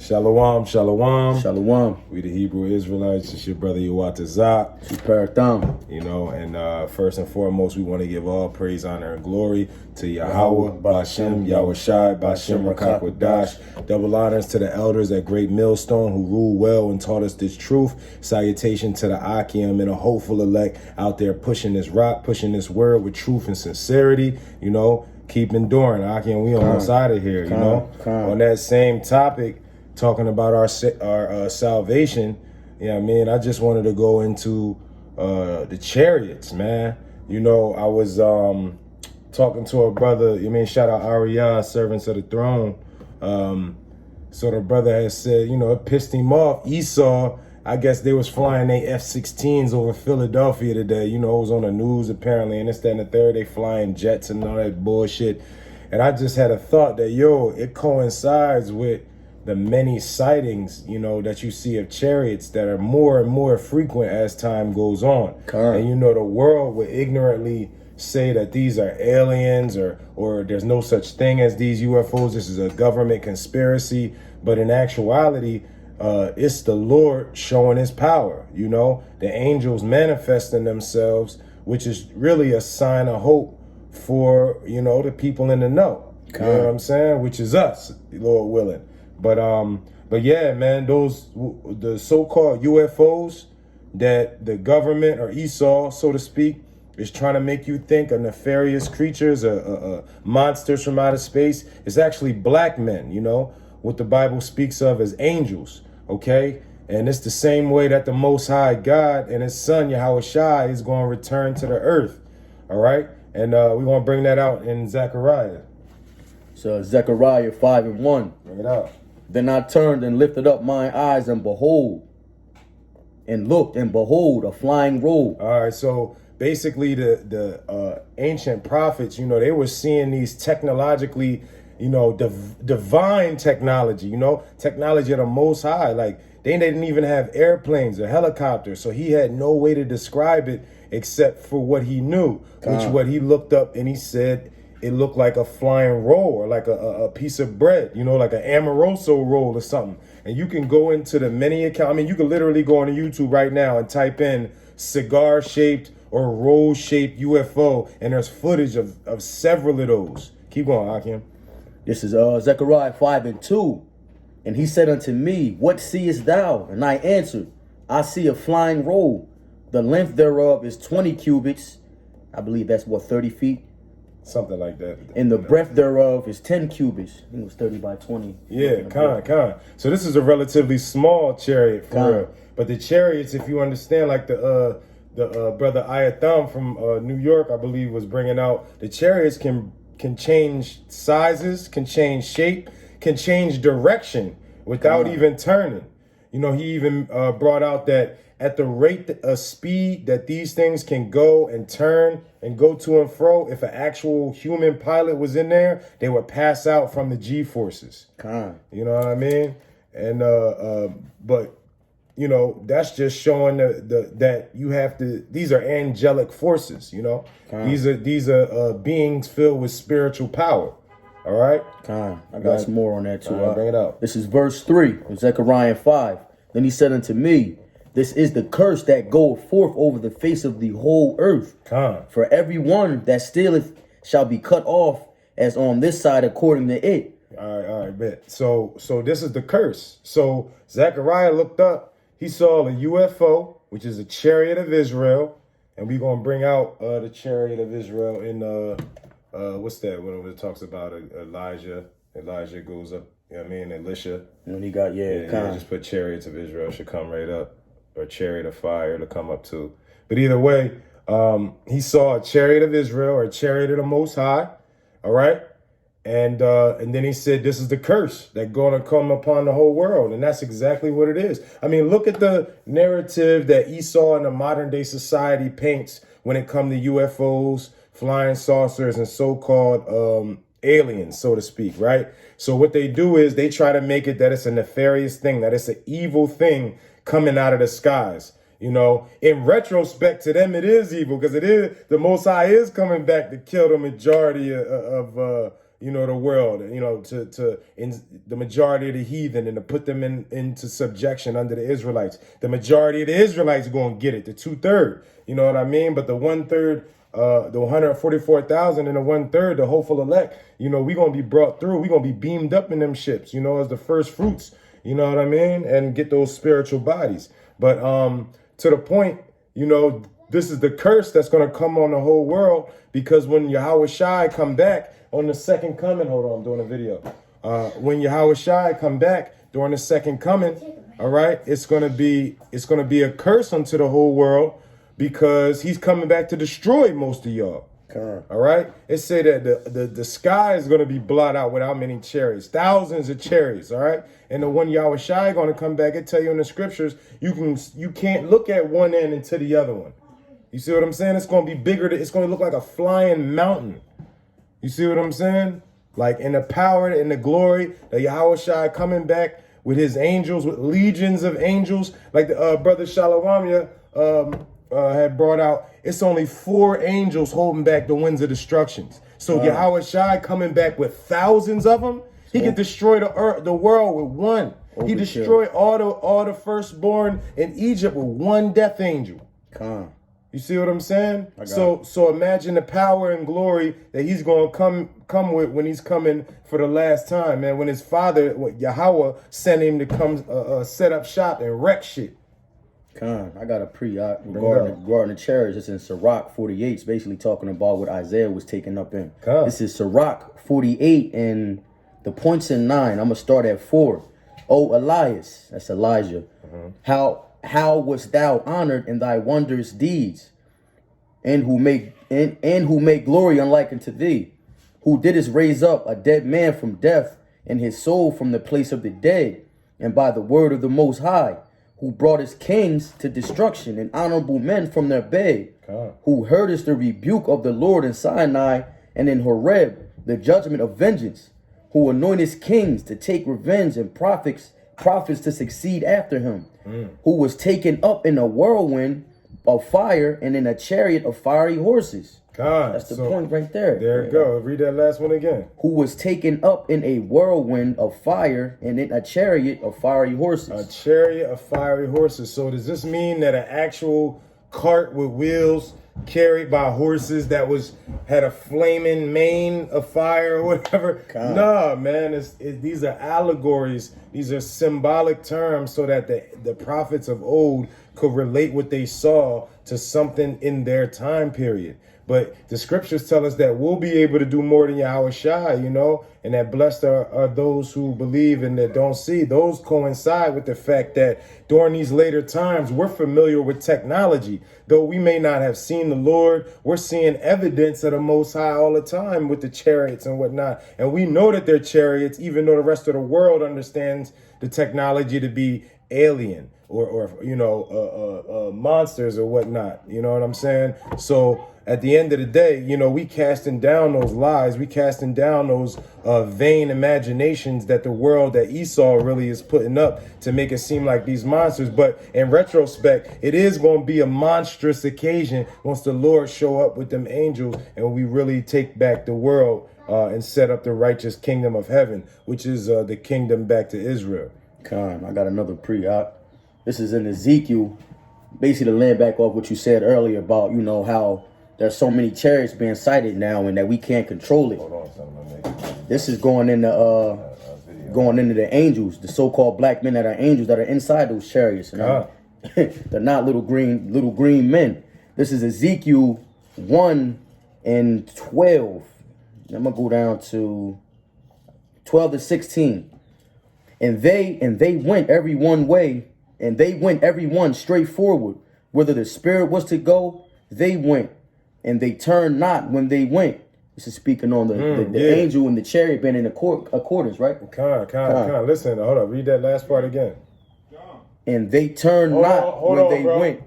Shalom, shalom. Shalom. We the Hebrew Israelites. It's your brother Yawatazat. Super thumb. You know, and first and foremost, we want to give all praise, honor, and glory to Yahweh, Bashem, Yahushai, Bashem, Rakakwadash. Double honors to the elders at Great Millstone who ruled well and taught us this truth. Salutation to the Akim and a hopeful elect out there pushing this rock, pushing this word with truth and sincerity. You know, keep enduring. Akim, we almost out of here, you know. On that same topic, talking about our salvation, you know what I mean? I just wanted to go into the chariots, man. You know, I was talking to a brother, shout out Ariyah, servants of the throne. So the brother has said, it pissed him off. Esau, I guess they was flying their F-16s over Philadelphia today. It was on the news apparently, and this, that, and the third. They flying jets and all that bullshit. And I just had a thought that, it coincides with the many sightings, that you see of chariots that are more and more frequent as time goes on. And the world would ignorantly say that these are aliens or there's no such thing as these UFOs. This is a government conspiracy. But in actuality, it's the Lord showing his power. The angels manifesting themselves, which is really a sign of hope for, the people in the know. You know what I'm saying? Which is us, Lord willing. But yeah, man, the so-called UFOs that the government or Esau, so to speak, is trying to make you think are nefarious creatures, monsters from outer space. It's actually black men, what the Bible speaks of as angels, okay? And it's the same way that the Most High God and his son, Yahushai, is going to return to the earth, all right? And we're going to bring that out in Zechariah. So Zechariah 5:1. Bring it out. Then I turned and lifted up mine eyes and behold, and looked and behold a flying roll. All right, so basically the ancient prophets, they were seeing these technologically, divine technology, technology of the Most High. Like they didn't even have airplanes or helicopters, so he had no way to describe it except for what he knew, what he looked up and he said it looked like a flying roll or like a piece of bread, like an Amoroso roll or something. And you can go into the many accounts. You can literally go on YouTube right now and type in cigar-shaped or roll-shaped UFO, and there's footage of several of those. Keep going, Akim. This is Zechariah 5:2. And he said unto me, what seest thou? And I answered, I see a flying roll. The length thereof is 20 cubits. I believe that's 30 feet. Something like that. And the breadth thereof is 10 cubits. I think it was 30 by 20. Yeah, kind. So this is a relatively small chariot for real. But the chariots, if you understand, like the brother Ayatham from New York, I believe, was bringing out, the chariots can change sizes, can change shape, can change direction without even turning. He even brought out that at the rate of speed that these things can go and turn and go to and fro, if an actual human pilot was in there, they would pass out from the G-forces. You know what I mean? And but that's just showing that you have to. These are angelic forces. These are beings filled with spiritual power. All right. I got some more on that too. Bring it out. This is verse 3 of Zechariah 5. Then he said unto me, this is the curse that goeth forth over the face of the whole earth. For every one that stealeth shall be cut off as on this side according to it. All right, bet. So this is the curse. So Zechariah looked up. He saw a UFO, which is a chariot of Israel. And we're going to bring out the chariot of Israel in, what's that? When it talks about Elijah. Elijah goes up, Elisha. And he got, just put chariots of Israel should come right up. Or chariot of fire to come up to. But either way, he saw a chariot of Israel or a chariot of the Most High. All right. And then he said, this is the curse that's going to come upon the whole world. And that's exactly what it is. Look at the narrative that Esau in the modern day society paints when it comes to UFOs, flying saucers, and so-called aliens, so to speak. Right. So what they do is they try to make it that it's a nefarious thing, that it's an evil thing coming out of the skies. In retrospect to them, it is evil because it is the Most High is coming back to kill the majority of the world, to in the majority of the heathen, and to put them into subjection under the Israelites. The majority of the Israelites are going to get it, the 2/3. You know what I mean? But the 1/3, the 144,000 and the 1/3, the hopeful elect, we're going to be brought through. We're going to be beamed up in them ships, as the first fruits, you know what I mean? And get those spiritual bodies. But to the point, this is the curse that's going to come on the whole world, because when Yahweh Shai come back on the second coming, hold on, I'm doing a video. When Yahweh Shai come back during the second coming, all right, it's gonna be a curse unto the whole world, because he's coming back to destroy most of y'all. All right, it say that the sky is gonna be blotted out without many chariots, thousands of chariots. All right, and the one Yahweh Shai gonna come back and tell you in the scriptures, you can't look at one end into the other one. You see what I'm saying? It's gonna be bigger. It's gonna look like a flying mountain. You see what I'm saying? Like in the power and the glory that Yahweh Shai coming back with his angels, with legions of angels, like the brother Shalawamia had brought out. It's only 4 angels holding back the winds of destructions. So Yahweh Shai coming back with thousands of them. He could destroy the world with one. He destroyed all the firstborn in Egypt with one death angel. You see what I'm saying? So imagine the power and glory that he's going to come with when he's coming for the last time, man. When his father, Yahweh, sent him to come set up shop and wreck shit. I got a regarding the chariots. It's in Sirach 48. It's basically talking about what Isaiah was taken up in. This is Sirach 48, and the points in 9. I'm going to start at 4. O Elias, that's Elijah, how wast thou honored in thy wondrous deeds, and who make glory unlike unto thee, who didst raise up a dead man from death, and his soul from the place of the dead, and by the word of the Most High, who broughtest kings to destruction, and honorable men from their bed, who heardest the rebuke of the Lord in Sinai, and in Horeb the judgment of vengeance, who anointest kings to take revenge, and prophets to succeed after him, who was taken up in a whirlwind of fire and in a chariot of fiery horses. That's the point right there. There you go. Read that last one again. Who was taken up in a whirlwind of fire and in a chariot of fiery horses. A chariot of fiery horses. So does this mean that an actual cart with wheels carried by horses that had a flaming mane of fire or whatever? Nah, man. These are allegories. These are symbolic terms so that the prophets of old could relate what they saw to something in their time period. But the scriptures tell us that we'll be able to do more than Yahweh Shai, and that blessed are those who believe and that don't see. Those coincide with the fact that during these later times, we're familiar with technology. Though we may not have seen the Lord, we're seeing evidence of the Most High all the time with the chariots and whatnot. And we know that they're chariots, even though the rest of the world understands the technology to be alien or monsters or whatnot. You know what I'm saying? So at the end of the day, we casting down those lies. We casting down those vain imaginations that the world, that Esau really is putting up to make it seem like these monsters. But in retrospect, it is going to be a monstrous occasion once the Lord show up with them angels and we really take back the world and set up the righteous kingdom of heaven, which is the kingdom back to Israel. I got another pre-op. This is in Ezekiel. Basically, to land back off what you said earlier about, how there's so many chariots being sighted now and that we can't control it. Hold on, son, this is going into the angels, the so-called black men that are angels that are inside those chariots. They're not little green men. This is Ezekiel 1 and 12. I'm gonna go down to 12 to 16. And they went every one way, and they went every one straight forward. Whither the spirit was to go, they went. And they turned not when they went. This is speaking on the angel and the chariot being in accordance, right? Listen, hold up. Read that last part again. And they turned not when they went.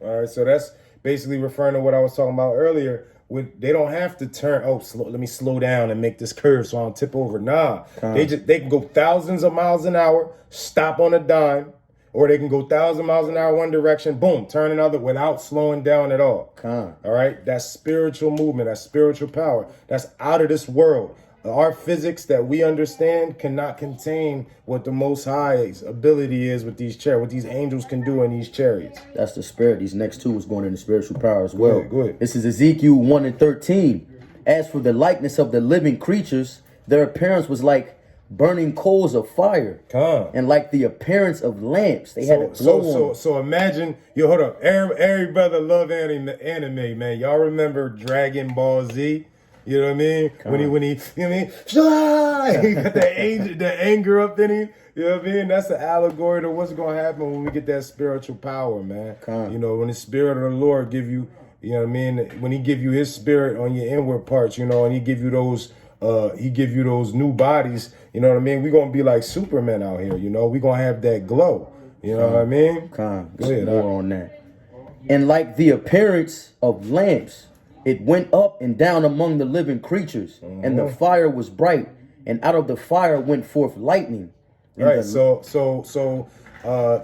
All right, so that's basically referring to what I was talking about earlier. They don't have to turn. Let me slow down and make this curve so I don't tip over. Nah, they can go thousands of miles an hour, stop on a dime, or they can go 1,000 miles an hour one direction, boom, turn another without slowing down at all. All right? That's spiritual movement. That's spiritual power. That's out of this world. Our physics that we understand cannot contain what the Most High's ability is with these chariots, what these angels can do in these chariots. That's the spirit. These next two is going into spiritual power as well. Go ahead. This is Ezekiel 1:13. As for the likeness of the living creatures, their appearance was like burning coals of fire, and like the appearance of lamps. They had a glow on. So imagine, hold up. Every brother love anime, man. Y'all remember Dragon Ball Z? You know what I mean? When he, you know what I mean? He got the anger up in him. You know what I mean? That's the allegory to what's going to happen when we get that spiritual power, man. You know, when the spirit of the Lord give you, you know what I mean? When he give you his spirit on your inward parts, you know, and he give you those new bodies, you know what I mean? We're going to be like Superman out here, you know? We're going to have that glow. You know what I mean? Go ahead. More on that. And like the appearance of lamps, it went up and down among the living creatures, and the fire was bright, and out of the fire went forth lightning. Right. So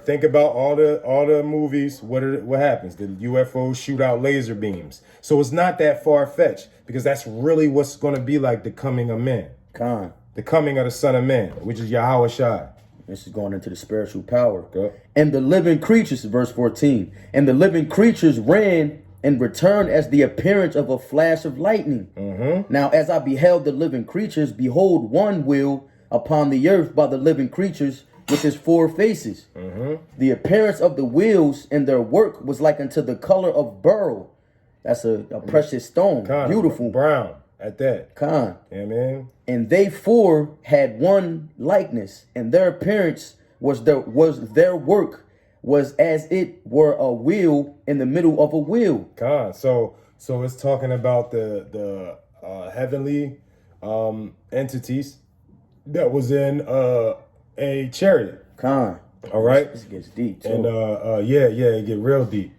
think about all the movies. What happens? The UFOs shoot out laser beams. So it's not that far fetched, because that's really what's going to be like the coming of man. The coming of the Son of Man, which is Yahweh Shai. This is going into the spiritual power. And the living creatures, verse 14, and the living creatures ran and returned as the appearance of a flash of lightning. Now, as I beheld the living creatures, behold, one wheel upon the earth by the living creatures with his 4 faces. The appearance of the wheels and their work was like unto the color of beryl. That's a precious stone. Beautiful. Brown at that. Yeah, man. And they 4 had one likeness, and their appearance was their work was as it were a wheel in the middle of a wheel. So it's talking about the heavenly entities that was in a chariot. All right. This gets deep too. And it get real deep.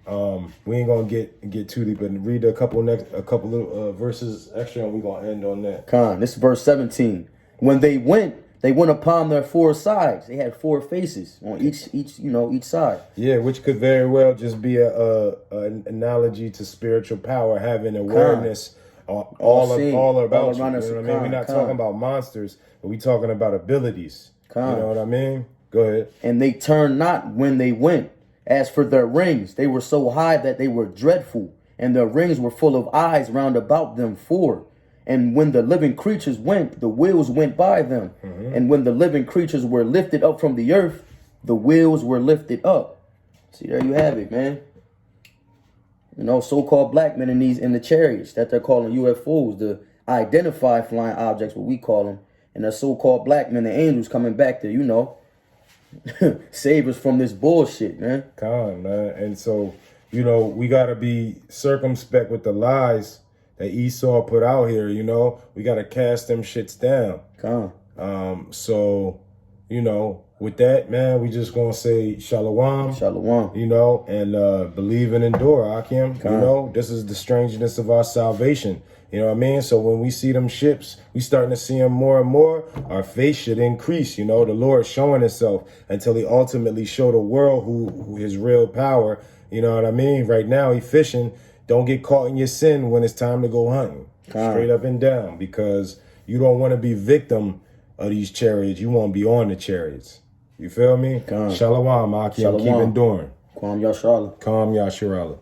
We ain't gonna get too deep, and read a couple little verses extra, and we gonna end on that. This is verse 17. When they went upon their 4 sides. They had 4 faces on each side. Yeah, which could very well just be an analogy to spiritual power, having awareness all about you. You know what I mean? We're not talking about monsters, but we talking about abilities. You know what I mean? Go ahead. And they turned not when they went. As for their rings, they were so high that they were dreadful, and their rings were full of eyes round about them 4. And when the living creatures went, the wheels went by them. And when the living creatures were lifted up from the earth, the wheels were lifted up. See, there you have it, man. You know, so-called black men in the chariots that they're calling UFOs, the identified flying objects, what we call them. And the so-called black men, the angels coming back to, you know, save us from this bullshit, man. Man. And so, you know, we got to be circumspect with the lies that Esau put out here. You know, we got to cast them shits down. So, you know, with that, man, we just gonna say shalom, you know, and believe and endure, Akim. You know, this is the strangeness of our salvation. You know what I mean? So when we see them ships, we starting to see them more and more, our faith should increase. You know, the Lord showing himself until he ultimately show the world who his real power. You know what I mean? Right now, he fishing. Don't get caught in your sin when it's time to go hunting. Straight up and down, because you don't want to be victim of these chariots. You want to be on the chariots. You feel me? Shalom, Akim. Keep enduring. Kwam Yasharala. Kwam Yasharala.